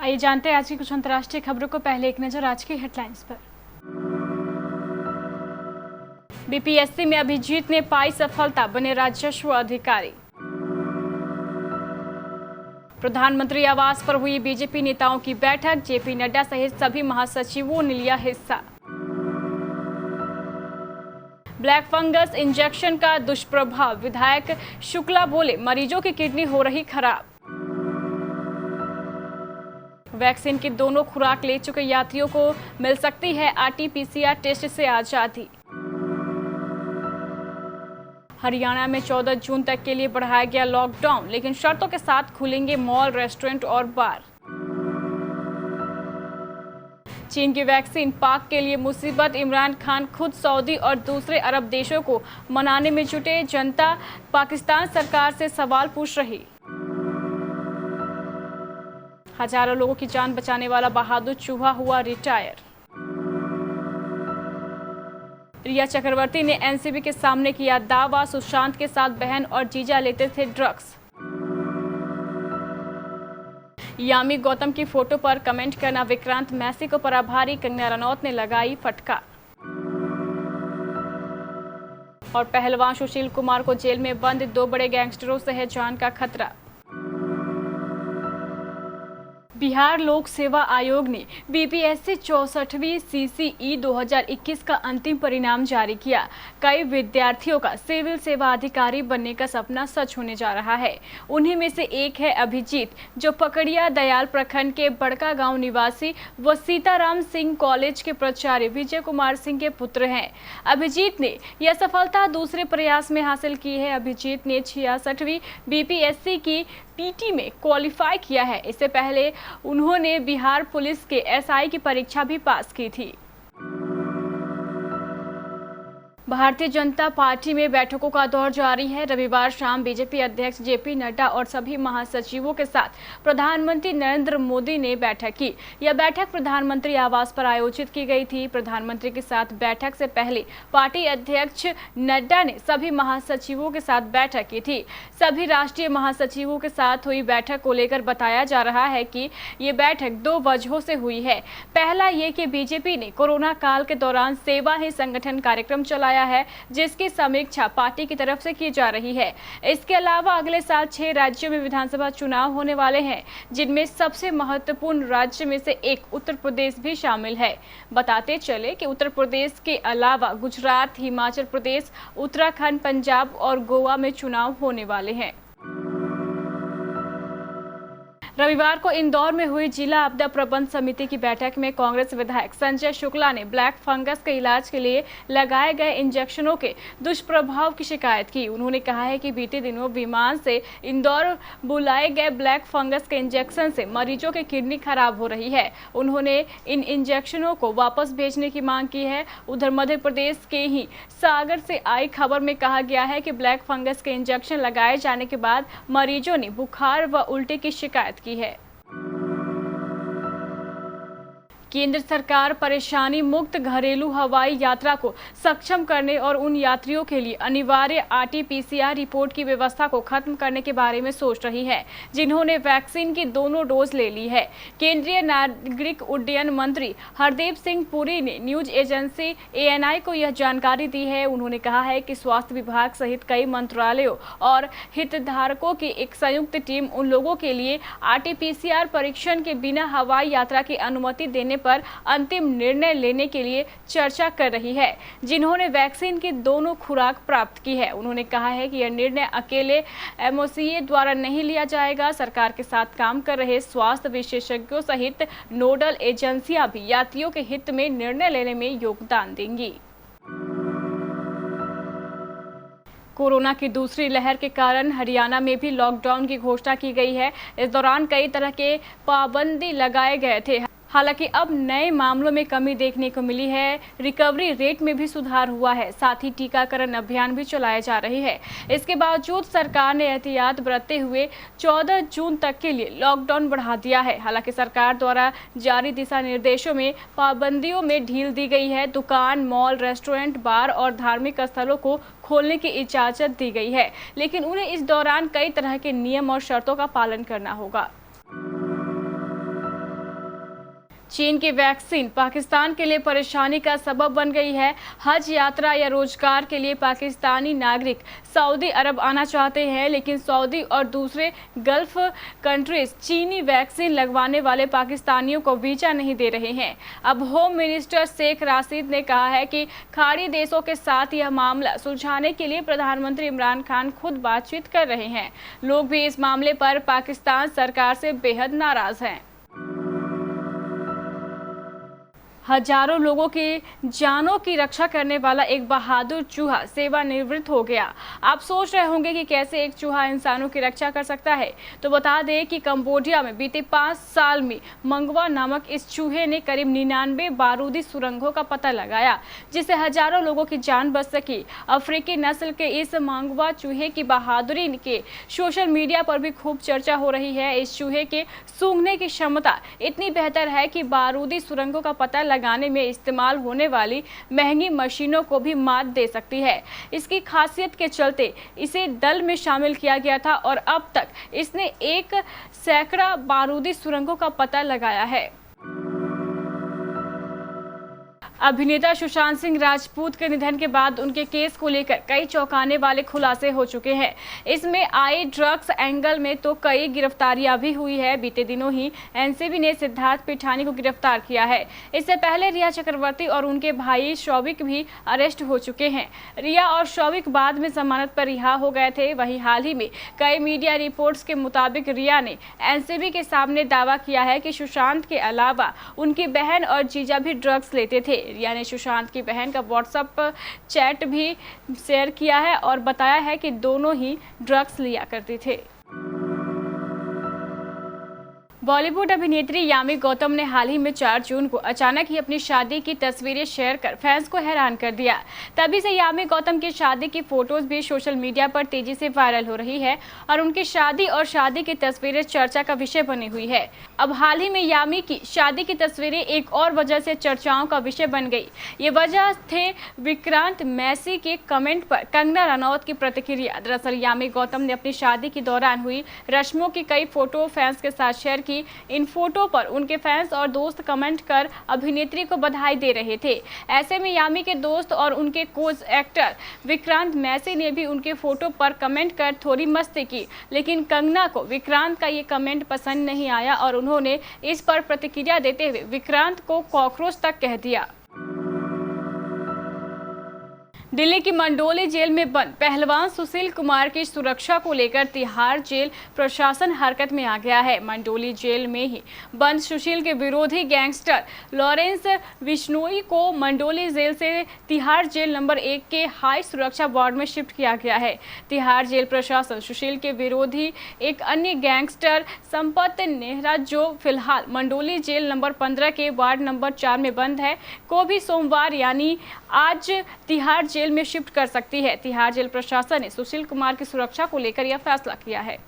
आइए जानते हैं आज की कुछ अंतर्राष्ट्रीय खबरों को। पहले एक नजर आज की हेडलाइंस पर। बीपीएससी में अभिजीत ने पाई सफलता, बने राजस्व अधिकारी। प्रधानमंत्री आवास पर हुई बीजेपी नेताओं की बैठक, जेपी नड्डा सहित सभी महासचिवों ने लिया हिस्सा। ब्लैक फंगस इंजेक्शन का दुष्प्रभाव, विधायक शुक्ला बोले मरीजों की किडनी हो रही खराब। वैक्सीन की दोनों खुराक ले चुके यात्रियों को मिल सकती है आरटी-पीसीआर टेस्ट से आजादी। हरियाणा में 14 जून तक के लिए बढ़ाया गया लॉकडाउन, लेकिन शर्तों के साथ खुलेंगे मॉल, रेस्टोरेंट और बार। चीन की वैक्सीन पाक के लिए मुसीबत, इमरान खान खुद सऊदी और दूसरे अरब देशों को मनाने में जुटे, जनता पाकिस्तान सरकार से सवाल पूछ रही। हजारों लोगों की जान बचाने वाला बहादुर चूहा हुआ रिटायर। रिया चक्रवर्ती ने एनसीबी के सामने किया दावा, सुशांत के साथ बहन और जीजा लेते थे ड्रग्स। यामी गौतम की फोटो पर कमेंट करना विक्रांत मैसी को पराभारी, कंगना रनौत ने लगाई फटकार। और पहलवान सुशील कुमार को जेल में बंद, 2 बड़े गैंगस्टरों से है जान का खतरा। बिहार लोक सेवा आयोग ने बीपीएससी 64वीं सीसीई 2021 का अंतिम परिणाम जारी किया। कई विद्यार्थियों का सिविल सेवा अधिकारी बनने का सपना सच होने जा रहा है। उन्हीं में से एक है अभिजीत, जो पकड़िया दयाल प्रखंड के बड़का गांव निवासी व सीताराम सिंह कॉलेज के प्राचार्य विजय कुमार सिंह के पुत्र हैं। अभिजीत ने यह सफलता दूसरे प्रयास में हासिल की है। अभिजीत ने 66वीं बीपीएससी की पीटी में क्वालिफाई किया है। इससे पहले उन्होंने बिहार पुलिस के एसआई की परीक्षा भी पास की थी। भारतीय जनता पार्टी में बैठकों का दौर जारी है। रविवार शाम बीजेपी अध्यक्ष जेपी नड्डा और सभी महासचिवों के साथ प्रधानमंत्री नरेंद्र मोदी ने बैठक की। यह बैठक प्रधानमंत्री आवास पर आयोजित की गई थी। प्रधानमंत्री के साथ बैठक से पहले पार्टी अध्यक्ष नड्डा ने सभी महासचिवों के साथ बैठक की थी। सभी राष्ट्रीय महासचिवों के साथ हुई बैठक को लेकर बताया जा रहा है कि ये बैठक 2 वजहों से हुई है। पहला ये कि बीजेपी ने कोरोना काल के दौरान सेवा ही संगठन कार्यक्रम चलाया है, जिसकी समीक्षा पार्टी की तरफ से की जा रही है। इसके अलावा अगले साल 6 राज्यों में विधानसभा चुनाव होने वाले हैं, जिनमें सबसे महत्वपूर्ण राज्य में से एक उत्तर प्रदेश भी शामिल है। बताते चले कि उत्तर प्रदेश के अलावा गुजरात, हिमाचल प्रदेश, उत्तराखंड, पंजाब और गोवा में चुनाव होने वाले हैं। रविवार को इंदौर में हुई जिला आपदा प्रबंध समिति की बैठक में कांग्रेस विधायक संजय शुक्ला ने ब्लैक फंगस के इलाज के लिए लगाए गए इंजेक्शनों के दुष्प्रभाव की शिकायत की। उन्होंने कहा है कि बीते दिनों विमान से इंदौर बुलाए गए ब्लैक फंगस के इंजेक्शन से मरीजों की किडनी खराब हो रही है। उन्होंने इन इंजेक्शनों को वापस भेजने की मांग की है। उधर मध्य प्रदेश के ही सागर से आई खबर में कहा गया है कि ब्लैक फंगस के इंजेक्शन लगाए जाने के बाद मरीजों ने बुखार व उल्टी की शिकायत की है। केंद्र सरकार परेशानी मुक्त घरेलू हवाई यात्रा को सक्षम करने और उन यात्रियों के लिए अनिवार्य आरटी-पीसीआर रिपोर्ट की व्यवस्था को खत्म करने के बारे में सोच रही है, जिन्होंने वैक्सीन की दोनों डोज ले ली है। केंद्रीय नागरिक उड्डयन मंत्री हरदीप सिंह पुरी ने न्यूज एजेंसी एएनआई को यह जानकारी दी है। उन्होंने कहा है कि स्वास्थ्य विभाग सहित कई मंत्रालयों और हितधारकों की एक संयुक्त टीम उन लोगों के लिए आरटी-पीसीआर परीक्षण के बिना हवाई यात्रा की अनुमति देने पर अंतिम निर्णय लेने के लिए चर्चा कर रही है, जिन्होंने वैक्सीन की दोनों खुराक प्राप्त की है। उन्होंने कहा है कि यह निर्णय अकेले एमओसीए द्वारा नहीं लिया जाएगा। सरकार के साथ काम कर रहे स्वास्थ्य विशेषज्ञों सहित नोडल एजेंसियां भी यात्रियों के हित में निर्णय लेने में योगदान देंगी। कोरोना की दूसरी लहर के कारण हरियाणा में भी लॉकडाउन की घोषणा की गई है। इस दौरान कई तरह के पाबंदी लगाए गए थे। हालांकि अब नए मामलों में कमी देखने को मिली है, रिकवरी रेट में भी सुधार हुआ है, साथ ही टीकाकरण अभियान भी चलाए जा रहे हैं। इसके बावजूद सरकार ने एहतियात बरतते हुए 14 जून तक के लिए लॉकडाउन बढ़ा दिया है। हालांकि सरकार द्वारा जारी दिशा निर्देशों में पाबंदियों में ढील दी गई है। दुकान, मॉल, रेस्टोरेंट, बार और धार्मिक स्थलों को खोलने की इजाजत दी गई है, लेकिन उन्हें इस दौरान कई तरह के नियम और शर्तों का पालन करना होगा। चीन की वैक्सीन पाकिस्तान के लिए परेशानी का सबब बन गई है। हज यात्रा या रोजगार के लिए पाकिस्तानी नागरिक सऊदी अरब आना चाहते हैं, लेकिन सऊदी और दूसरे गल्फ कंट्रीज चीनी वैक्सीन लगवाने वाले पाकिस्तानियों को वीजा नहीं दे रहे हैं। अब होम मिनिस्टर शेख राशिद ने कहा है कि खाड़ी देशों के साथ यह मामला सुलझाने के लिए प्रधानमंत्री इमरान खान खुद बातचीत कर रहे हैं। लोग भी इस मामले पर पाकिस्तान सरकार से बेहद नाराज हैं। हजारों लोगों की जानों की रक्षा करने वाला एक बहादुर चूहा सेवानिवृत्त हो गया। आप सोच रहे होंगे कि कैसे एक चूहा इंसानों की रक्षा कर सकता है, तो बता दें कि कंबोडिया में बीते 5 साल में मंगवा नामक इस चूहे ने करीब 99 बारूदी सुरंगों का पता लगाया, जिससे हजारों लोगों की जान बच सकी। अफ्रीकी नस्ल के इस मंगवा चूहे की बहादुरी के सोशल मीडिया पर भी खूब चर्चा हो रही है। इस चूहे के सूंघने की क्षमता इतनी बेहतर है कि बारूदी सुरंगों का पता लगाने में इस्तेमाल होने वाली महंगी मशीनों को भी मात दे सकती है। इसकी खासियत के चलते इसे दल में शामिल किया गया था और अब तक इसने 1 सैकड़ा बारूदी सुरंगों का पता लगाया है। अभिनेता सुशांत सिंह राजपूत के निधन के बाद उनके केस को लेकर कई चौंकाने वाले खुलासे हो चुके हैं। इसमें आए ड्रग्स एंगल में तो कई गिरफ्तारियां भी हुई है। बीते दिनों ही एनसीबी ने सिद्धार्थ पिठानी को गिरफ्तार किया है। इससे पहले रिया चक्रवर्ती और उनके भाई शौविक भी अरेस्ट हो चुके हैं। रिया और शौविक बाद में जमानत पर रिहा हो गए थे। वहीं हाल ही में कई मीडिया रिपोर्ट्स के मुताबिक रिया ने एनसीबी के सामने दावा किया है कि सुशांत के अलावा उनकी बहन और जीजा भी ड्रग्स लेते थे। रिया ने सुशांत की बहन का व्हाट्सएप चैट भी शेयर किया है और बताया है कि दोनों ही ड्रग्स लिया करते थे। बॉलीवुड अभिनेत्री यामी गौतम ने हाल ही में 4 जून को अचानक ही अपनी शादी की तस्वीरें शेयर कर फैंस को हैरान कर दिया। तभी से यामी गौतम की शादी की फोटोज भी सोशल मीडिया पर तेजी से वायरल हो रही है और उनकी शादी और शादी की तस्वीरें चर्चा का विषय बनी हुई है। अब हाल ही में यामी की शादी की तस्वीरें एक और वजह से चर्चाओं का विषय बन गई। ये वजह थे विक्रांत मैसी के कमेंट पर कंगना रनौत की प्रतिक्रिया। दरअसल यामी गौतम ने अपनी शादी के दौरान हुई रस्मों की कई फोटो फैंस के साथ शेयर की। इन फोटो पर उनके फैंस और दोस्त कमेंट कर अभिनेत्री को बधाई दे रहे थे। ऐसे में यामी के दोस्त और उनके कोच एक्टर विक्रांत मैसी ने भी उनके फोटो पर कमेंट कर थोड़ी मस्ती की, लेकिन कंगना को विक्रांत का ये कमेंट पसंद नहीं आया और उन्होंने इस पर प्रतिक्रिया देते हुए विक्रांत को कॉकरोच तक कह दिया। दिल्ली की मंडोली जेल में बंद पहलवान सुशील कुमार की सुरक्षा को लेकर तिहाड़ जेल प्रशासन हरकत में आ गया है। मंडोली जेल में ही बंद सुशील के विरोधी गैंगस्टर लॉरेंस बिश्नोई को मंडोली जेल से तिहाड़ जेल नंबर 1 के हाई सुरक्षा वार्ड में शिफ्ट किया गया है। तिहाड़ जेल प्रशासन सुशील के विरोधी एक अन्य गैंगस्टर संपत नेहरा, जो फिलहाल मंडोली जेल नंबर 15 के वार्ड नंबर 4 में बंद है, को भी सोमवार यानी आज तिहाड़ जेल में शिफ्ट कर सकती है। तिहाड़ जेल प्रशासन ने सुशील कुमार की सुरक्षा को लेकर यह फैसला किया है।